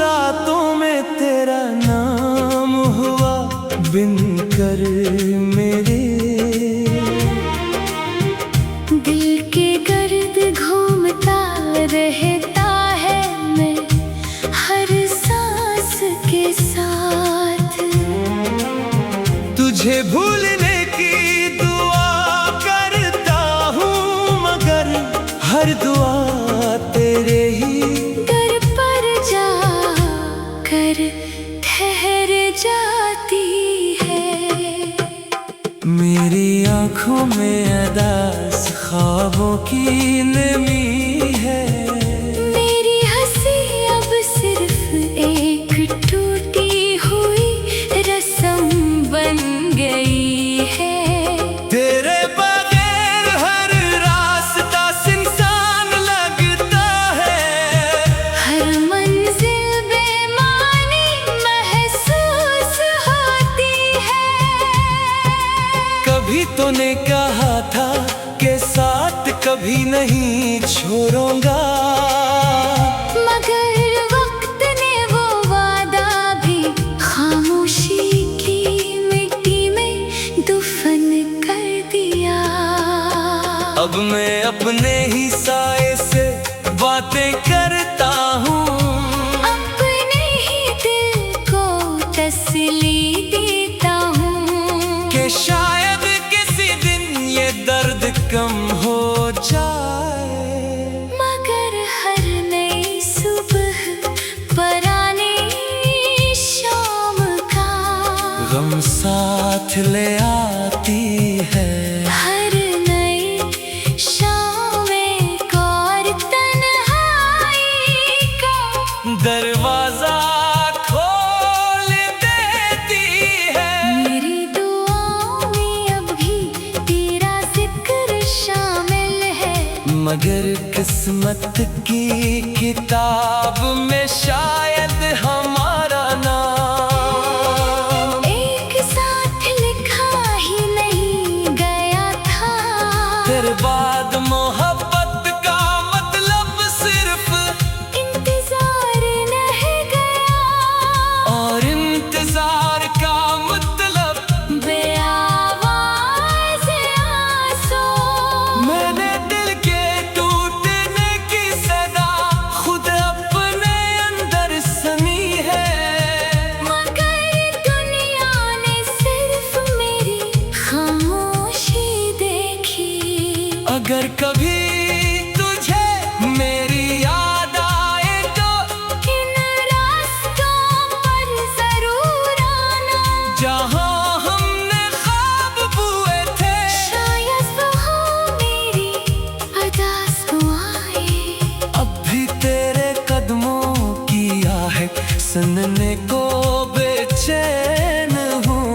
रातों में तेरा नाम हुआ बिन कर मेरे। दिल के गर्द घूमता रहता है मैं हर सांस के साथ। तुझे भूलने की दुआ करता हूँ मगर हर दुआ तेरे ही दर पर जा कर ठहर जाती है। मेरी आँखों में अदास ख्वाबों की नमी है। मेरी हंसी अब सिर्फ एक टूटी हुई रस्म बन गई है। तेरे बगैर हर रास्ता सुनसान लगता है। हर मंजिल बेमानी महसूस होती है। कभी तूने कहा था कि साथ कभी नहीं छोड़ूंगा, मगर वक्त ने वो वादा भी खामोशी की मिट्टी में दफन कर दिया। अब मैं अपने ही साए से बातें करता हूँ। अपने ही दिल को तसल्ली देता हूँ कि शायद किसी दिन ये दर्द कम हो जाए। मगर हर नई सुबह परानी शाम का गम साथ ले आती है। हर नई शाम एक और तन्हाई का दरवाजा खोल देती है। मेरी दुआओं में अब भी तेरा जिक्र शामिल है। मगर किस्मत की किताब में शायद हमारा नाम एक साथ लिखा ही नहीं गया था। तेरे बाद मोहब्बत का मतलब सिर्फ इंतजार रह गया और इंतजार का मतलब बेआवाज़ आंसू। मैंने दिल के टूटने की सदा खुद अपने अंदर सुनी है। मगर दुनिया ने सिर्फ मेरी खामोशी देखी। अगर कभी तुझे मेरी याद आए तो इन रास्तों पर जरूर आना। जहाँ हमने ख्वाब बुए थे शायद वहाँ मेरी अदास दुआएं अब भी तेरे कदमों की आहट सुनने को बेचैन हूँ।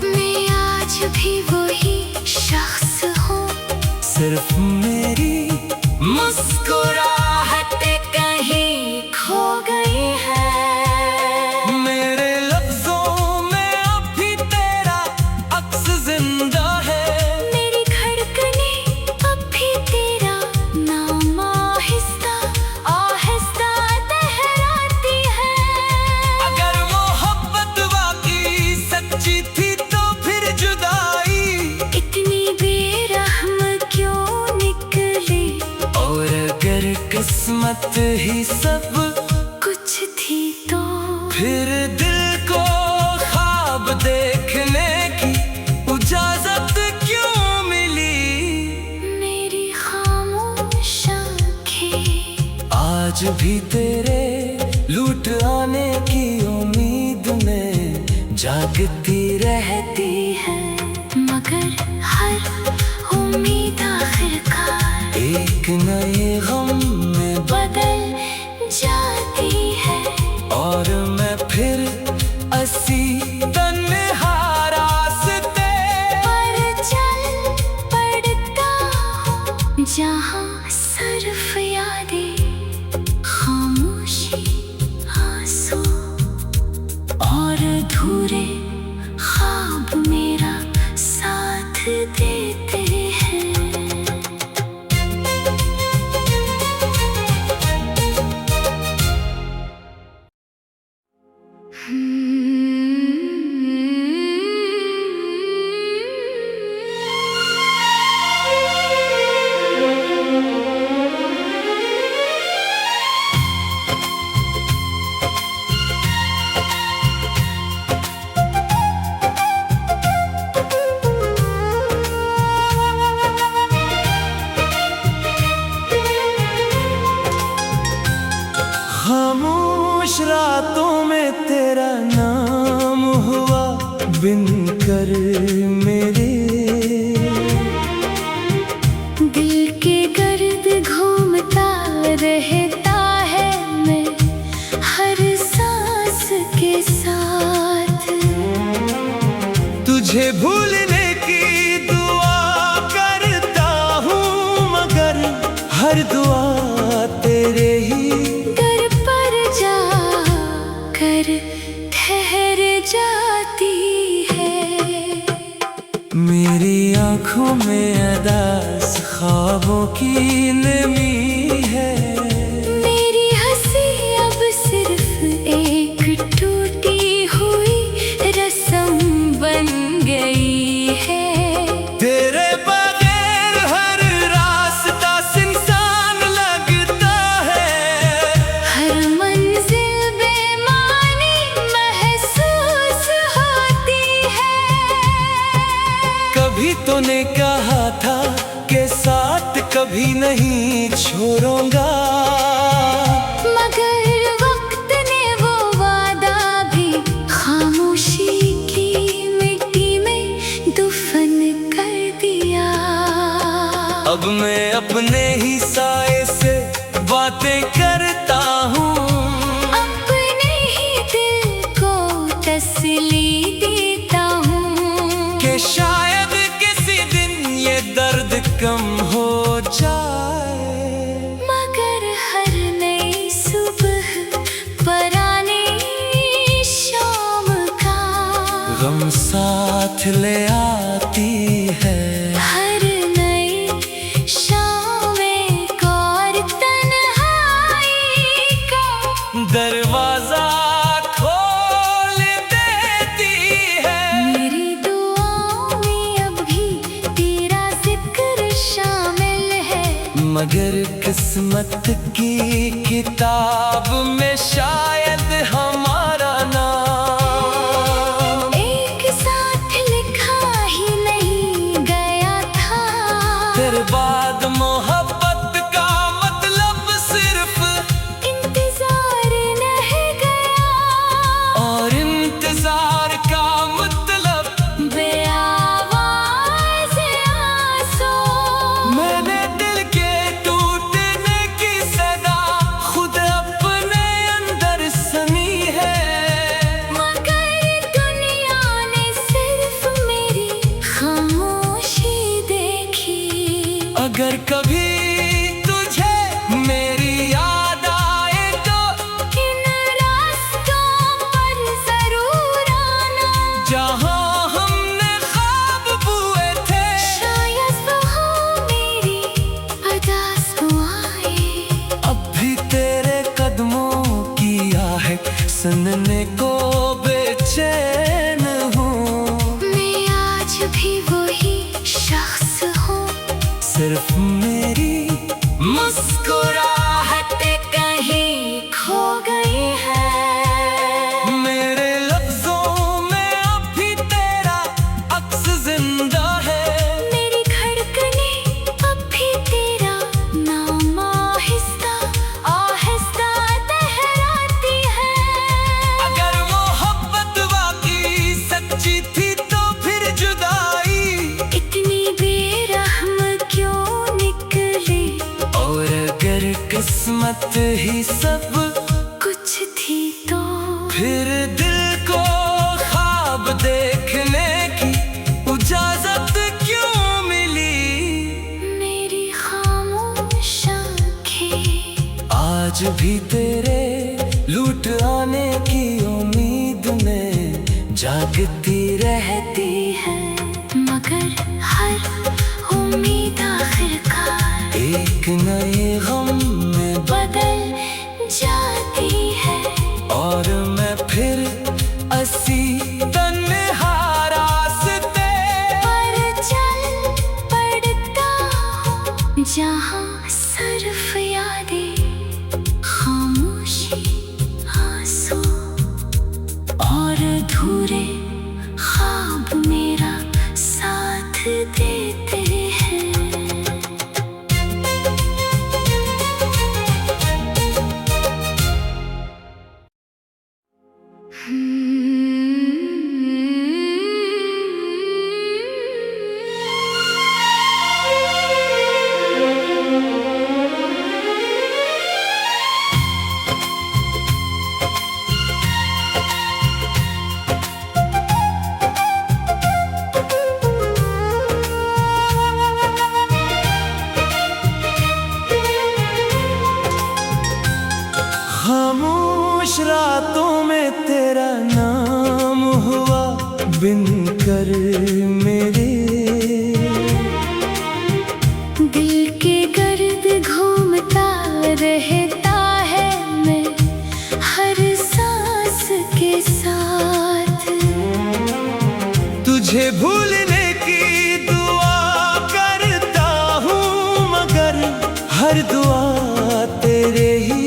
मैं आज भी वही शख्स हूँ। सिर्फ मेरी मुस्कुराहट कहीं खो गई है। मेरे लफ्जों में अब भी तेरा अक्स जिंदा है। मेरी धड़कनें अब भी तेरा नाम आहिस्ता आहिस्ता तहराती है। अगर मोहब्बत वाकई सच्ची थी तो फिर जुदाई इतनी बेरहम क्यों निकली। और अगर किस्मत ही सब कुछ थी तो फिर दिल को ख्वाब देखने की इजाजत क्यों मिली। मेरी खामोश आँखें आज भी तेरे लूट आने की उम्मीद में जागती रहती है। मगर हर उम्मीद आखिरकार एक नए गम में बदल जाती है। और मैं फिर असी तन्हा रास्ते पर चल पड़ता हूँ जहाँ सिर्फ यादें खामोशी आंसू और अधूरे ख्वाब मेरा साथ देते में तेरा नाम हुआ बिन कर मेरे। दिल के गर्द घूमता रहता है मैं हर सांस के साथ। तुझे भूलने की दुआ करता हूँ मगर हर दुआ तेरे ही दर पर जा कर ठहर जाती है। मेरी आँखों में अदास ख्वाबों की नमी है। मेरी हंसी अब सिर्फ एक टूटी हुई रस्म बन गई है। तेरे बगैर हर रास्ता सुनसान लगता है। हर मंजिल बेमानी महसूस होती है। कभी तूने कहा था के साथ कभी नहीं छोड़ूंगा, मगर वक्त ने वो वादा भी खामोशी की मिट्टी में दफन कर दिया। अब मैं अपने ही साए से बातें करता हूँ। अपने ही दिल को तसल्ली देता हूँ कि शायद किसी दिन ये दर्द कम हो जाए। मगर हर नई सुबह परानी शाम का गम साथ ले आती है। हर नई शाम एक और तन्हाई का दरवाजा खोल देती है। मेरी दुआओं में अब भी तेरा जिक्र शामिल है। मगर किस्मत की किताब में शायद हमारा नाम एक साथ लिखा ही नहीं गया था। तेरे बाद मोहब्बत का मतलब सिर्फ इंतजार रह गया और इंतजार का मतलब बेआवाज़ आंसू। मैंने दिल के टूटने की सदा खुद अपने अंदर सुनी है। मगर दुनिया ने सिर्फ मेरी खामोशी देखी। अगर कभी तुझे मेरी याद आए तो इन रास्तों पर जरूर आना। जहाँ हमने ख्वाब बुए थे शायद वो मेरी अदास दुआएं अब भी तेरे कदमों की आहट सुनने को बेचैन हूँ। मैं आज भी वही शख्स हूँ। सिर्फ मेरी मुस्कुराहट कहीं खो गई है। मेरे लफ्जों में अब भी तेरा अक्स जिंदा है। मेरी धड़कनें अब भी तेरा नाम आहिस्ता आहिस्ता तहराती है। अगर मोहब्बत वाकई सच्ची थी तो फिर जुदाई इतनी बेरहम क्यों निकली। और अगर किस्मत ही सब कुछ थी तो फिर दिल को ख्वाब देखने की इजाजत क्यों मिली। मेरी खामोश आँखें आज भी तेरे लूट आने की उम्मीद में जागती रहती है। मगर हर उम्मीद आखिरकार एक नए गम में बदल जाती है। और मैं फिर असी तन्हा रास्ते पर चल पड़ता हूँ जहाँ सिर्फ यादें खामोशी आंसू और अधूरे ख्वाब मेरा साथ देते हैं। खामोश रातों में तेरा नाम हुआ बिन कर मेरे दिल के गर्द घूमता रहता है मैं हर सांस के साथ। तुझे भूलने की दुआ करता हूँ मगर हर दुआ तेरे ही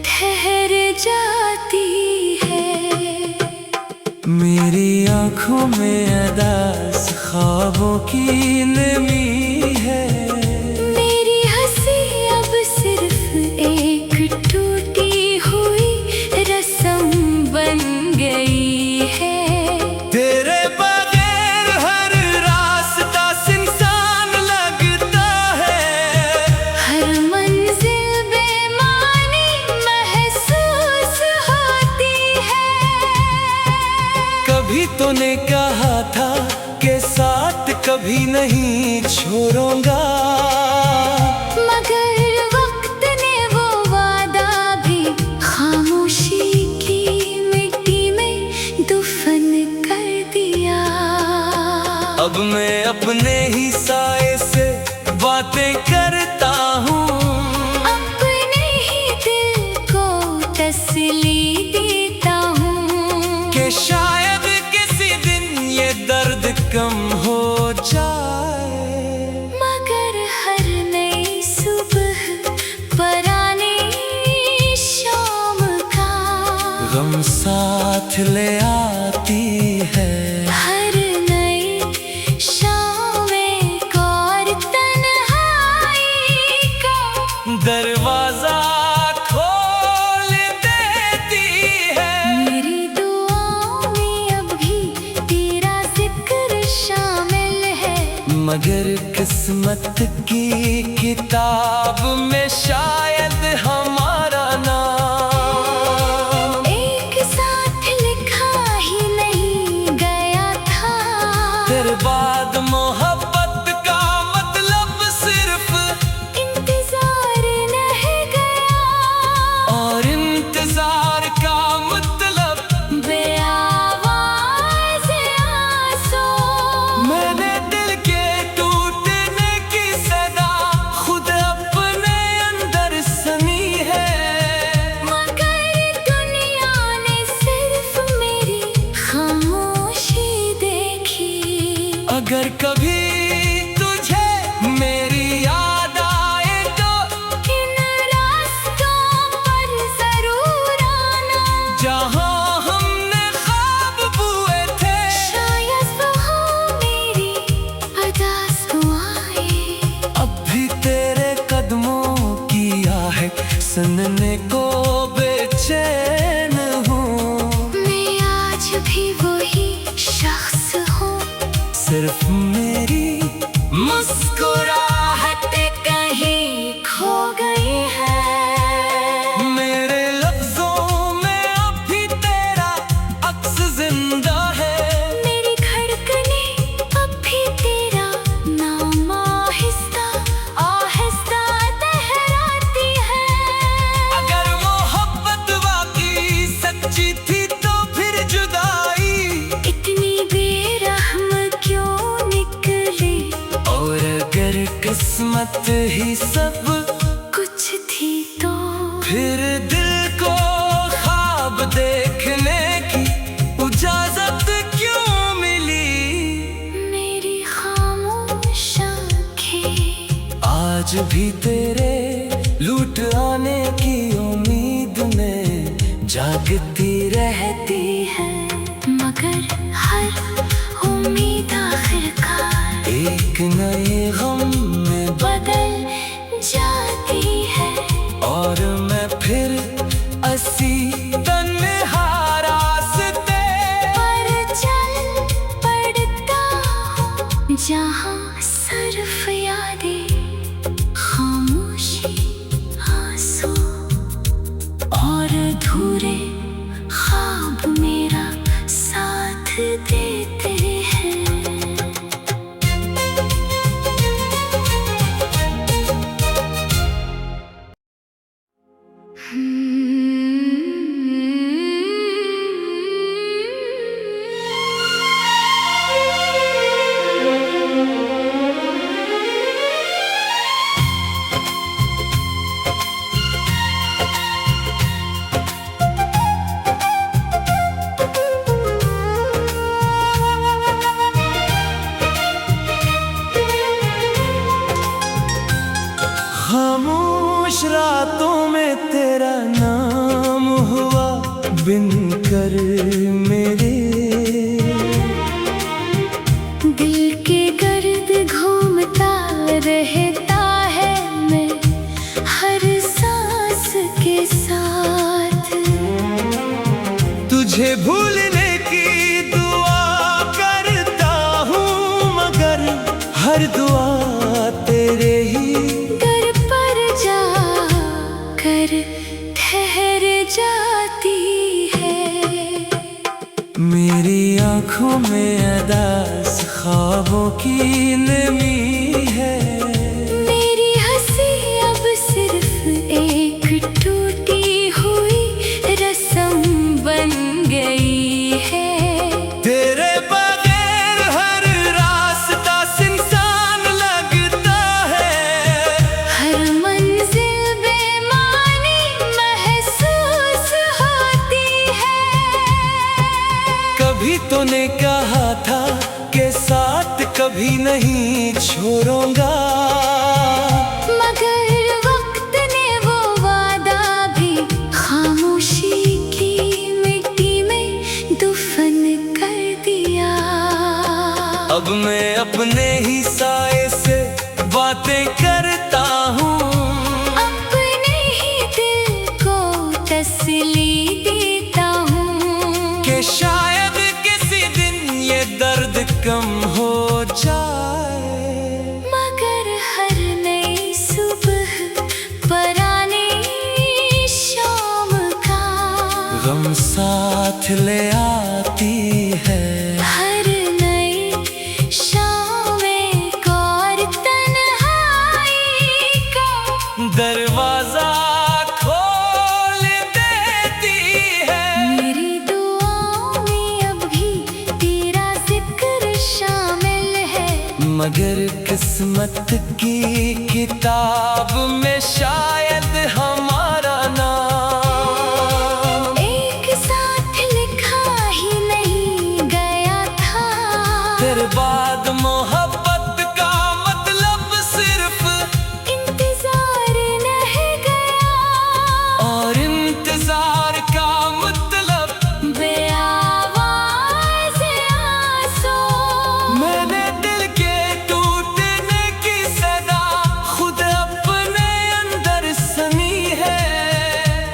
ठहर जाती है। मेरी आँखों में अदास ख्वाबों की नमी है। मेरी हंसी अब सिर्फ एक टूटी हुई रस्म बन गई है। तेरे बगैर हर रास्ता सुनसान लगता है। हर मंजिल बेमानी महसूस होती है। कभी तूने कहा था कि साथ कभी नहीं छोड़ूंगा, मगर वक्त ने वो वादा भी खामोशी की मिट्टी में दफन कर दिया। अब मैं अपने ही साए से बातें करता हूँ, अपने ही दिल को तसल्ली देता हूँ कि शायद किसी दिन ये दर्द कम हो जाए। मगर हर नई सुबह परानी शाम का गम साथ ले आती है। हर नई शाम एक और तन्हाई का दरवाजा खोल देती है। मेरी दुआओं में अब भी तेरा जिक्र शामिल है, मगर किस्मत की किताब में शायद हमारा नाम एक साथ लिखा ही नहीं गया था। तेरे बाद मोहब्बत का मतलब सिर्फ इंतजार रह गया और इंतजार का मतलब बेआवाज़ आंसू। मैंने दिल के टूटने की सदा खुद अपने अंदर सुनी है। मगर दुनिया ने सिर्फ मेरी खामोशी देखी। अगर कभी तुझे मेरी याद आए तो इन रास्तों पर जरूर आना, जहाँ हमने ख्वाब बुए थे। शायद वहाँ मेरी अदास दुआएं अब भी तेरे कदमों की आहें सुनने को बेचैन हूँ। मैं आज भी वही शख्स हूँ, सिर्फ मेरी मुस्कुराहट कहीं खो गई है। मेरे लफ्जों में अब भी तेरा अक्स जिंदा है। मेरी धड़कनें अब भी तेरा नाम आहिस्ता आहिस्ता तहराती है। अगर मोहब्बत वाकई सच्ची थी तो फिर जुदाई इतनी बेरहम क्यों निकली, और अगर किस्मत ही सब कुछ थी तो फिर दिल को ख्वाब देखने की इजाजत क्यों मिली। मेरी खामोश आँखें आज भी तेरे लूट आने की उम्मीद में जागती रहती है, मगर हर उम्मीद आखिरकार एक नए गम में बदल जाती है। और मैं फिर किसी तन्हा रास्ते पर चल पड़ता हूँ जहाँ सिर्फ यादें, खामोशी, आंसू और अधूरे ख्वाब मेरा साथ देते हैं। खामोश रातों में तेरा नाम हुआ बिन कर मेरे, दिल के गर्द घूमता रहता है मैं हर सांस के साथ। तुझे भूलने की दुआ करता हूँ मगर हर दुआ तेरे ही दर पर जा कर ठहर जाती है। मेरी आँखों में अदास ख्वाबों की नमी है। मेरी हंसी अब सिर्फ एक टूटी हुई रस्म बन गई है। तेरे बगैर हर रास्ता सुनसान लगता है, हर मंजिल बेमानी महसूस होती है। कभी तूने कहा था कि साथ कभी नहीं छोड़ूंगा, मगर वक्त ने वो वादा भी खामोशी की मिट्टी में दफन कर दिया। अब मैं अपने ही साए से बातें करता हूँ, अपने ही दिल को तसल्ली देता हूँ कि शायद किसी दिन ये दर्द कम हो जाए। मगर हर नई सुबह परानी शाम का गम साथ ले आती है। हर नई शाम एक और तन्हाई का दरवाजा खोल देती है। मेरी दुआओं में अब भी तेरा जिक्र शामिल है, मगर किस्मत की किताब में शायद हमारा नाम एक साथ लिखा ही नहीं गया था। तेरे बाद मोहब्बत का मतलब सिर्फ इंतजार रह गया और इंतजार का मतलब बेआवाज़ आंसू। मैंने दिल के टूटने की सदा खुद अपने अंदर सुनी है।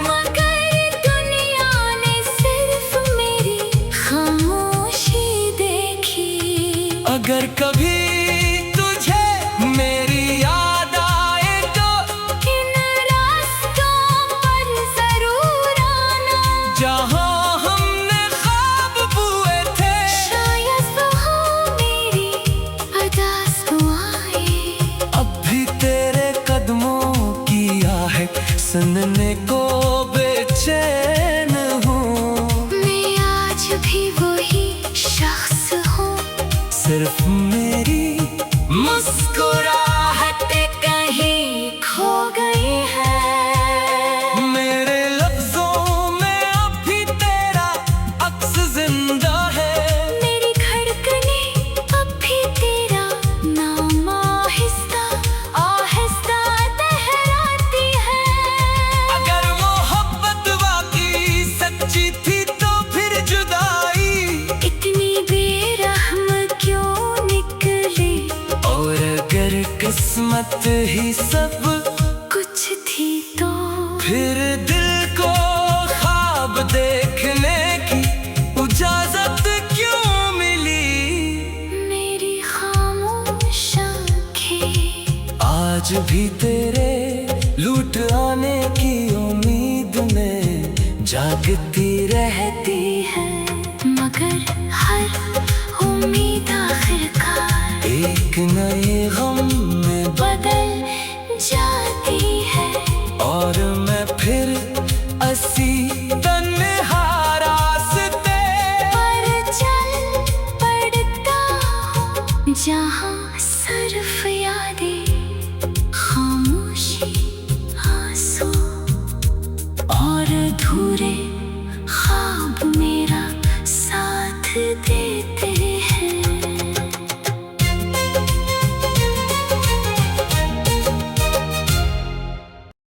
मगर दुनिया ने सिर्फ मेरी खामोशी देखी। अगर कभी तुझे मेरी याद आए तो इन रास्तों पर जरूर आना, जहाँ हमने ख्वाब बुए थे, शायद वहाँ मेरी अदास दुआएं अब भी तेरे कदमों की आहट सुनने को बेचैन हूँ। मैं आज भी वही शख्स हूँ, सिर्फ मेरी मुस्कुराहट कहीं खो गई है। मेरे लफ्जों में अब भी तेरा अक्स जिंदा है। मेरी धड़कनें अब भी तेरा नाम आहिस्ता आहिस्ता तहराती है। अगर मोहब्बत वाकई सच्ची थी तो फिर जुदाई इतनी बेरहम क्यों निकली, और अगर किस्मत ही सब कुछ थी तो फिर दिल को आज भी तेरे लूट आने की उम्मीद में जागती रहती है, मगर हर उम्मीद आखिरकार एक नए गम में बदल जाती है। और मैं फिर असी तन्हा रास्ते पर चल पड़ता हूँ, जहाँ सिर्फ यादें, खामोशी, आंसू और अधूरे